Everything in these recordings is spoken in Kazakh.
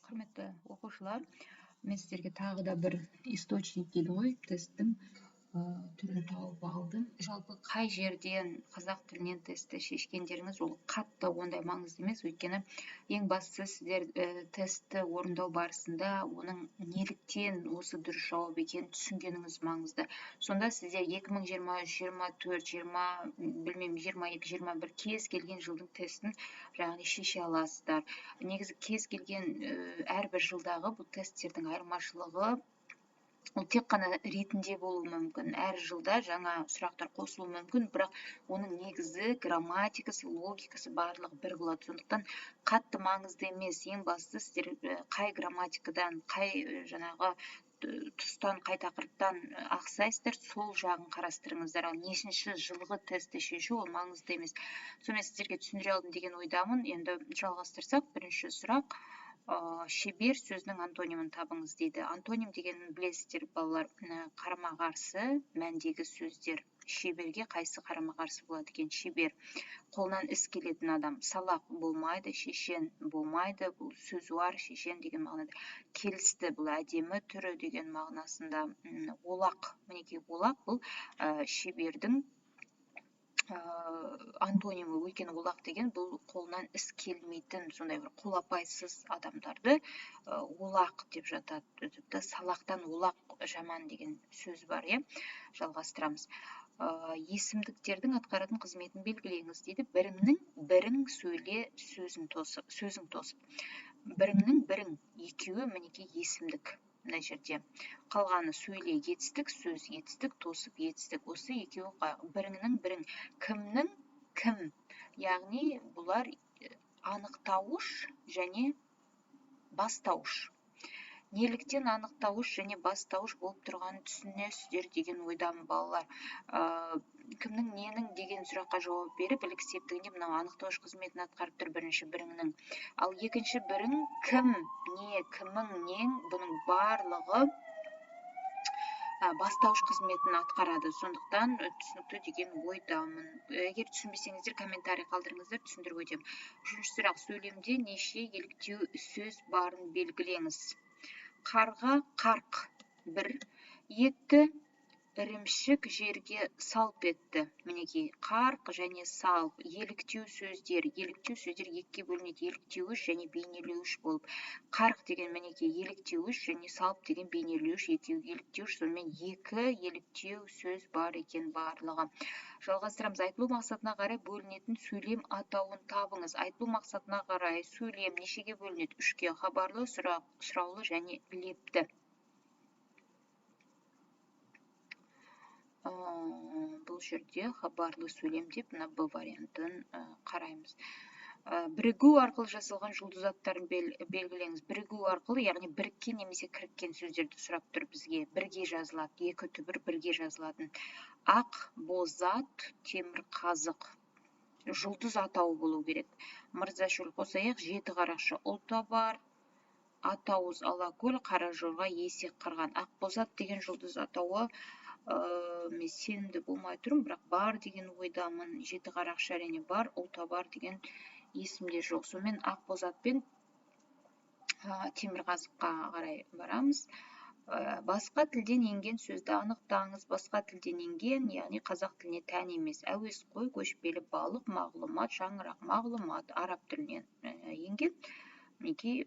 Құрметті оқушылар, мен сіздерге тағы да бір источник дейді ғой, тесттің түрін тауып алдым. Жалпы қай жерден қазақ тілінен тестті шешкендеріңіз ол қатты ондай маңызды емес, өйткені ең бастысы сіздер тестті орындау барысында оның неліктен осы дұрыс жауап екенін түсінгеніңіз маңызды. Сонда сіздер 2023, 24, 20, білмеймін, 22, 21 кез келген жылдың тестін яғни шеше аласыздар. Негізі кез келген әрбір жылдағы бұл тесттердің айырмашылығы ол тек қана ретінде болуы мүмкін. Әр жылда жаңа сұрақтар қосылуы мүмкін, бірақ оның негізі грамматикасы, логикасы барлығы бір болады. Сондықтан қатты маңызды емес. Ең бастысы сіздер қай грамматикадан, қай жаңағы тұстан, қай тақырыптан ақсайсыздар, сол жағын қарастырыңыздар. Ал нешінші жылғы тестті шешу ол маңызды емес. Сонымен сіздерге түсіндіре алдым деген ойдамын. Енді жалғастырсақ, бірінші сұрақ. Шебер сөзінің антонимін табыңыз дейді. Антоним дегенін білесіздер, балалар, қарама-қарсы мәндегі сөздер. Шеберге қайсы қарама-қарсы болады екен? Шебер қолынан іс келетін адам. Салақ болмайды, шешен болмайды, бұл сөзуар, шешен деген мағынада. Келісті, бұл әдемі түрі деген мағынасында. Олақ, мінекей олақ бұл шебердің антонимі, өйткені олақ деген бұл қолынан іс келмейтін, сондай бір қолапайсыз адамдарды олақ деп жатады. Тіпті салақтан олақ жаман деген сөз бар, жалғастырамыз. Есімдіктердің атқаратын қызметін белгілеңіз дейді. Біріңнің бірің сөйле сөзің тосып. Біріңнің бірің, екеуі мінекей есімдік. Мына жерде қалғаны сөйле етістік, сөз етістік, тосып етістік. Осы екеуі біріңнің бірің. Кімнің кім? Яғни бұлар анықтауыш және бастауыш. Неліктен анықтауыш және бастауыш болып тұрғанын түсінесіздер деген ойдамын, балалар. Кімнің ненің деген сұраққа жауап беріп, ілік септігінде мынау анықтауыш қызметін атқарып тұр, бірінші біріңнің. Ал екінші бірің кім, не, кімің, нең, бұның барлығы бастауыш қызметін атқарады. Сондықтан түсінікті деген ойдамын. Егер түсінбесеңіздер, комментарий қалдырыңыздар, түсіндіріп өтем. Үшінші сұрақ, сөйлемде неше еліктеу сөз барын белгілеңіз. Қарға қарқ бір, етті ірімшік жерге салп етті. Мінекей, қарқ және салп, еліктеу сөздер екіге бөлінеді, еліктеуіш және бейнелеуіш болып. Қарқ деген мінекей еліктеуіш және салп деген бейнелеуіш, екеуі еліктеуіш, сонымен екі еліктеу сөз бар екен барлығы. Жалғастырамыз. Айтылу мақсатына қарай бөлінетін сөйлем атауын табыңыз. Айтылу мақсатына қарай сөйлем нешеге бөлінеді? Үшке: хабарлы, сұраулы және лепті. Бұл жерде хабарлы сөйлем деп, мына Б вариантын қараймыз. Бірігу арқылы жасалған жұлдыз аттарын белгілеңіз. Бірігу арқылы, яғни біріккен немесе кіріккен сөздерді сұрап тұр бізге. Бірге жазылады, екі түбір бірге жазылатын. Ақ бозат, темір қазық. Жұлдыз атауы болу керек. Мырзашөл қосайық, жеті қарақшы ұл табар. Атауыз алакөл, қара жорға есек қырған. Ақ бозат деген жұлдыз атауы мен сенімді болмай тұрмын, бірақ бар деген ойдамын. Жеті қарақшы әрине бар, ұл табар деген есімде жоқ. Сонымен ақ бозат пен темір қазыққа қарай барамыз. Басқа тілден енген сөзді анықтаңыз. Басқа тілден енген, яғни қазақ тіліне тән емес. Әуесқой, көшпелі балық, мағлұмат, шаңырақ, мағлұмат, араб тілінен енген. Мінекей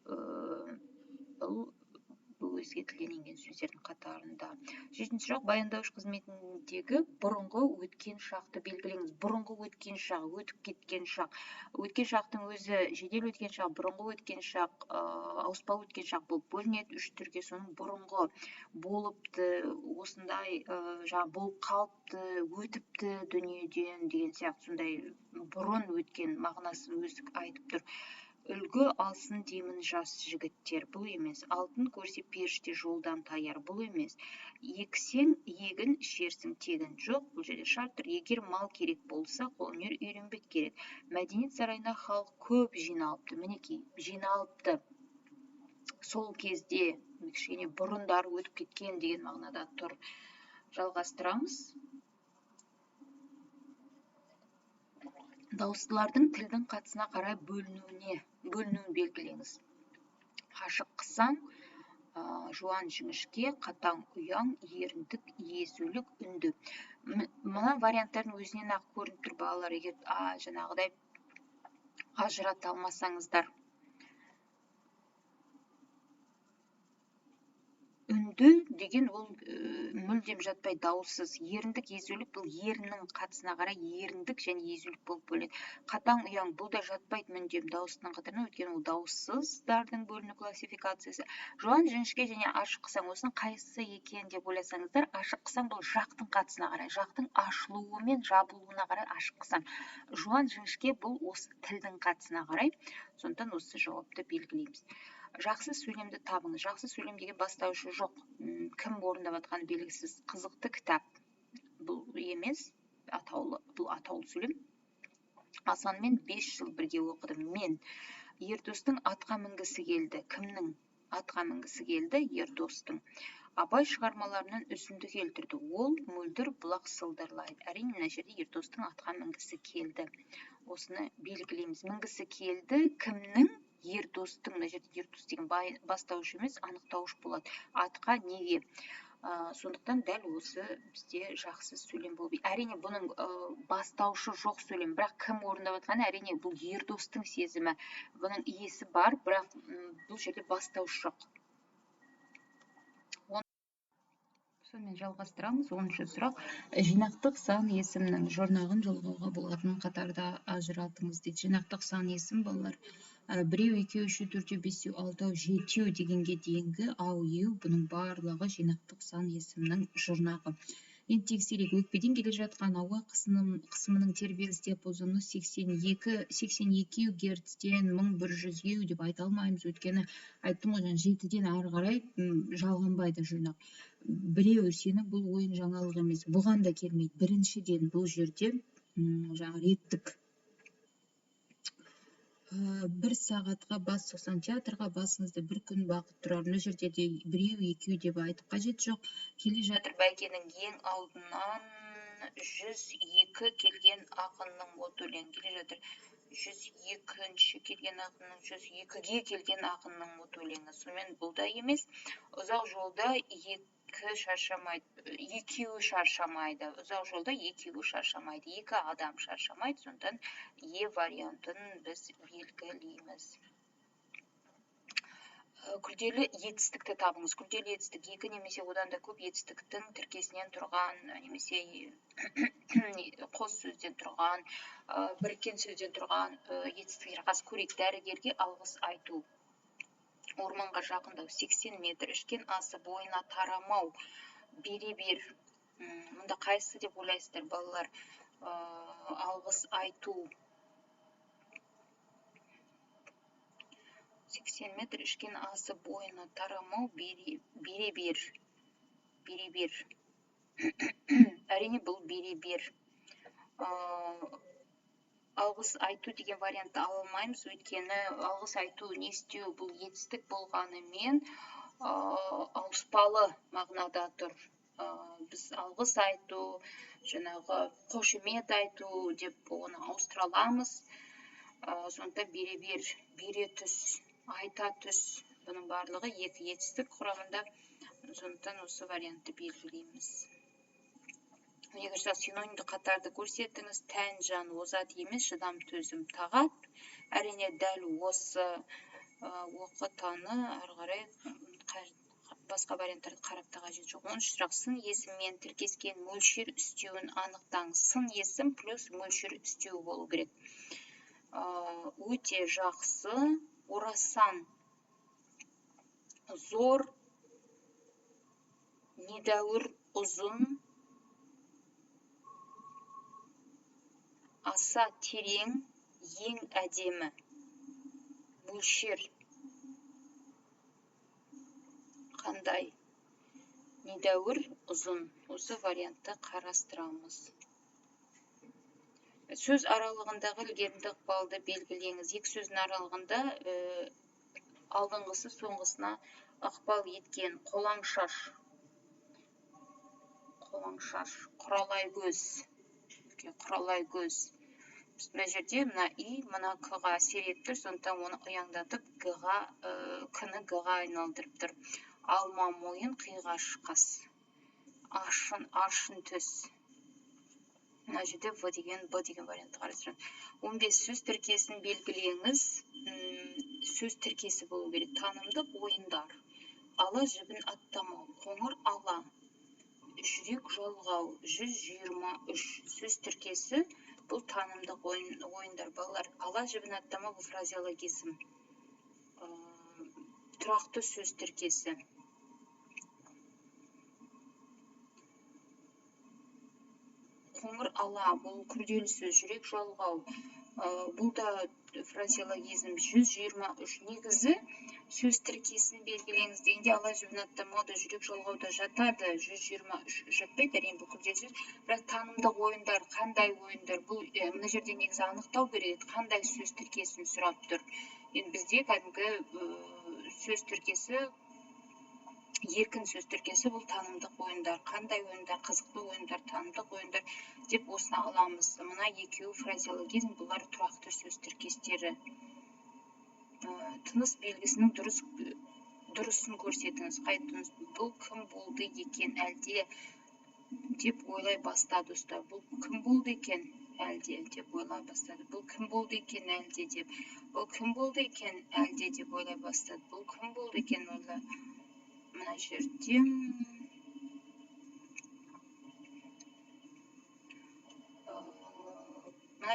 бұл өзге тілден енген сөздердің қатарында. Жетінші сұрақ, баяндауыш қызметіндегі бұрынғы өткен шақты белгілеңіз. Бұрынғы өткен шақ, өтіп кеткен шақ. Өткен шақтың өзі жедел өткен шақ, бұрынғы өткен шақ, ауыспалы өткен шақ болып бөлінеді үш түрге. Соның бұрынғы болыпты, осындай болып қалыпты, өтіпті дүниеден деген сияқты сондай бұрын өткен мағынасы өзі айтып тұр. Үлгі алсын деймін жас жігіттер, бұл емес. Алтын көрсе періште жолдан таяр, бұл емес. Ексең егін, ішерсің тегін. Жоқ, бұл жерде шарттыр. Егер мал керек болса, қолөнер үйренбек керек. Мәдениет сарайына халық көп жиналыпты. Мінекей, жиналыпты. Сол кезде, кішкене бұрындар өтіп кеткен деген мағынада тұр. Жалғастырамыз. Дауыстылардың тілдің қатысына қарай бөлінуін белгілеңіз. Ашық қысаң, жуан жіңішке, қатаң ұяң, еріндік, езулік, үнді. Мына варианттардың өзінен ақ көрініп тұр балалар, егер жаңағыдай ажырата алмасаңыздар. Үнді деген ол мүлдем жатпай дауыссыз. Еріндік, езулік бұл еріннің қатысына қарай еріндік және езулік болып бөлінеді. Қатаң ұяң бұл да жатпайды мүлдем дауыстың қатарына, өйткені ол дауыссыздардың бөліну классификациясы. Жуан жіңішке және ашық қысаң, осының қайсысы екен деп ойласаңыздар, ашық қысаң бұл жақтың қатысына қарай, жақтың ашылуы мен жабылуына қарай ашық қысаң. Жуан жіңішке бұл осы тілдің қатысына қарай. Сондықтан осы жауапты белгілейміз. Жақсы сөйлемді табыңыз. Жақсы сөйлем деген бастаушы жоқ. Кім орындап жатқаны белгісіз. Қызықты кітап. Бұл емес, бұл атаулы сөйлем. Асанмен 5 жыл бірге оқыдым. Мен Ердостың атқа мінгісі келді. Кімнің атқа мінгісі келді? Ердостың. Абай шығармаларынан үзінді келтірді. Ол мөлдір бұлақ сылдырлайды. Әрине, мына жерде Ердостың атқа мінгісі келді. Осыны белгілейміз. Мінгісі келді. Кімнің? Ердостың. Мына жерде Ердос деген бастауыш емес, анықтауыш болады. Атқа неге? Сондықтан дәл осы бізде жақсы сөйлем болып. Әрине, бұның бастаушы жоқ сөйлем, бірақ кім орындап жатқаны әрине бұл Ердостың сезімі. Бұның иесі бар, бірақ бұл жерде бастаушы жоқ. Сонымен жалғастырамыз. 10-шы сұрақ. Жинақтық сан есімнің жұрнағын жалғауға болатын қатарда ажыратыңыз дейді. Жинақтық сан есім балалар 1, 2, 3, 4, 5, 6, 7 дегенге дейінгі ау, еу, бұның барлығы жинақтық сан есімнің жұрнағы. Енді тексерейік. Өкпеден келе жатқан ауа қысымының тербеліс диапазоны 82 герцтен 1100 деп айта алмаймыз. Өйткені айттым ғой, 7-ден ары қарай жалғанбайды жұрнақ. Біреу сенің бұл ойын жаңалық емес. Бұған да келмейді. Біріншіден бұл жерде жаңа реттік. 1 сағатқа бас 90 театрға басыңызды бір күн бақыт тұрар. Мына жерде де біреу, екеу деп айтып қажет жоқ. Келе жатыр бәйгенің ең алдынан 102 келген ақынның от өлең. Келе жатыр 102-ші келген ақынның 102-ге келген ақынның от өлеңі. Сонымен бұл да емес. Ұзақ жолда екеуі шаршамайды. Ұзақ жолда екеуі шаршамайды. Екі адам шаршамайды. Сондықтан Е вариантын біз белгілейміз. Күрделі етістікті табыңыз. Күрделі етістік 2 немесе одан да көп етістіктің тіркесінен тұрған, немесе қос сөзден тұрған, біріккен сөзден тұрған етістіктер қаз көрейік. Дәрігерге алғыс айту. Орманға жақындау 80 метр, ішкен асы бойына тарамау, бере-бер. Мұнда қайсы деп ойлайсыздар балалар? Алғыс айту 80 метр, ішкен асы бойына тарамау, бере-бер. Әрине бұл бере-бер. Алғыс айту деген вариантты ала алмаймыз, өйткені алғыс айту не істеу бұл етістік болғанымен ауыспалы мағынада тұр. Біз алғыс айту, жаңағы қошемет айту деп оны ауыстыра аламыз. Сондықтан бере-бер, бере түс, айта түс, бұның барлығы екі етістік құрамында. Сондықтан осы вариантты белгілейміз. Екінші синонимді қатарды көрсетіңіз. Тән, жан, озат емес, шыдам, төзім, тағат. Әрине дәл осы оқытаны ары қарай басқа варианттарды қарап та қажет жоқ. 10-шы сұрақ. Сын есіммен тіркескен мөлшер үстеуін анықтаңыз. Сын есім плюс мөлшер үстеу болу керек. Өте жақсы, орасан, зор, недәуір, ұзын, аса терең, ең әдемі. Мөлшер қандай? Недәуір, ұзын. Осы вариантты қарастырамыз. Сөз аралығындағы ілгерінді ықпалды белгілеңіз. Екі сөздің аралығында алдыңғысы соңғысына ықпал еткен. Қолаңшаш, құралай көз. Құралай көз. мына жерде мына и мына к-ға әсер етіп тұр, сондықтан оны ұяңдатып к-ны г-ға айналдырып тұр. Алма мойын, қиғаш қас. Аршын төс. Мына жерде в деген вариантты қарастырамыз. 15 сөз тіркесін белгілеңіз. Сөз тіркесі болу керек. Танымдық ойындар. Ала жібін аттамау. Қоңыр ала. Жүрек жалғау. 123 сөз тіркесі. Бұл танымдық ойындар. Балалар, ала жібін аттамау бұл фразеологизм. Тұрақты сөз тіркесі. Қоңыр ала, бұл күрделі сөз, жүрек жалғау. Бұл да фразеологизм. 123 негізі сөз тіркесін белгілеңіз дегенде ала жібін аттамауда, жүрек жалғауда жатады. 123 жатпайды, әрине бұл күрделі сөз. Бірақ танымдық ойындар, қандай ойындар? Бұл мына жерде негізі анықтау керек, қандай сөз тіркесін сұрап тұр. Енді бізде кәдімгі сөз тіркесі, еркін сөз тіркесі бұл танымдық ойындар. Қандай ойындар, қызықты ойындар, танымдық ойындар деп осыны аламыз. Мына екеуі фразеологизм, бұлар тұрақты сөз тіркестері. Тыныс белгісінің дұрысын көрсетіңіз. Қайтыңыз, бұл кім болды екен әлде деп ойлай бастады ұста. Бұл кім болды екен әлде деп ойлай бастады. Бұл кім болды екен әлде деп. Бұл кім болды екен әлде деп ойлай бастады. Бұл кім болды екен ойлай. Мына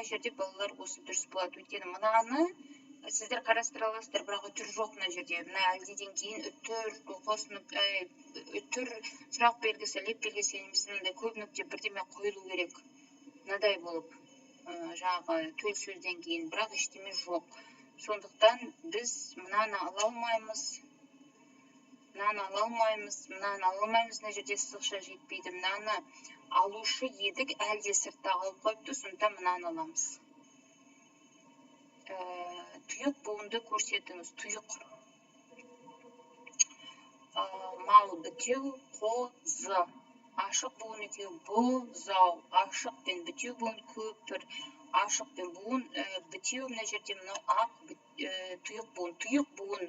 жерде балалар осы дұрыс болады. Өйткені мынаны сіздер қарастыра аласыздар, бірақ үтір жоқ мына жерде. Мына әлдеден кейін үтір, сұрақ белгісі, леп белгісі, немесе көп нүкте бірдеме қойылу керек. Мынадай болып, жаңағы төл сөзден кейін, бірақ ештеме жоқ. Сондықтан біз мынаны ала алмаймыз. Мына жерде сызықша жетпейді. Мынаны алушы едік, әлде сыртта қалып қойыпты, сондықтан мынаны аламыз. Тұйық буынды көрсетіңіз. Тұйық. Мал бітеу, қозы. Ашық буын екеу, бұзау. Ашық пен бітеу буын көпір. Ашық пен буын бітеу, мына жерде мынау ақ тұйық буын. Тұйық буын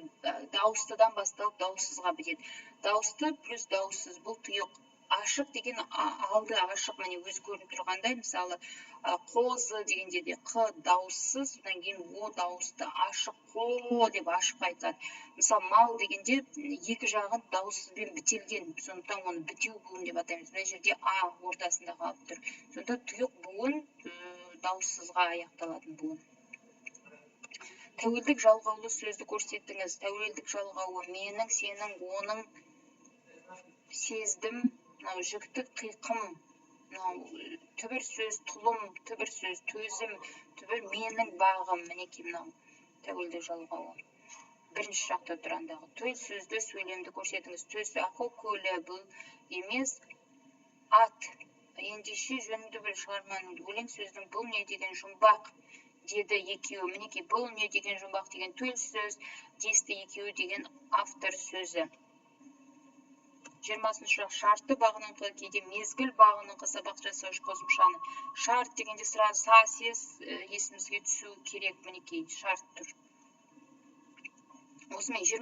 дауыстыдан басталып дауыссызға бітеді. Дауысты плюс дауыссыз, бұл тұйық. Ашық деген алды ашық, міне өз көрініп тұрғандай, мысалы қозы дегенде де қ дауыссыз, содан кейін о дауысты, ашық қо деп ашық айтады. Мысалы мал дегенде екі жағын дауыссызбен бітелген, сондықтан оны бітеу буын деп атаймыз. Мына жерде а ортасында қалып тұр. Сонда тұйық буын дауыссызға аяқталатын буын. Тәуелдік жалғаулы сөзді көрсетіңіз. Тәуелдік жалғауы менің, сенің, оның, сездім, жіктік, қиқым, түбір сөз, тұлым, түбір сөз, төзім, түбір менің бағым, мінеки мынау тәуелдік жалғауы. Бірінші жақта тұрандағы төл сөзді, сөйлемді көрсетіңіз. Төс, ақыл көлі, бұл емес, ат, ендеше жөніңді біл шығарманың, өлең сөздің бұл не деген жұмбақ деді екеуі. Мінеки бұл не деген жұмбақ деген төл сөз, десті екеуі деген автор сөзі. 20-шы сұрақ, шартты бағыныңқы, кейде мезгіл бағыныңқы сабақ жасауыш қосымшаны. Шарт дегенде сразу сес есімізге түсу керек, мінекей шарт тұр. Осымен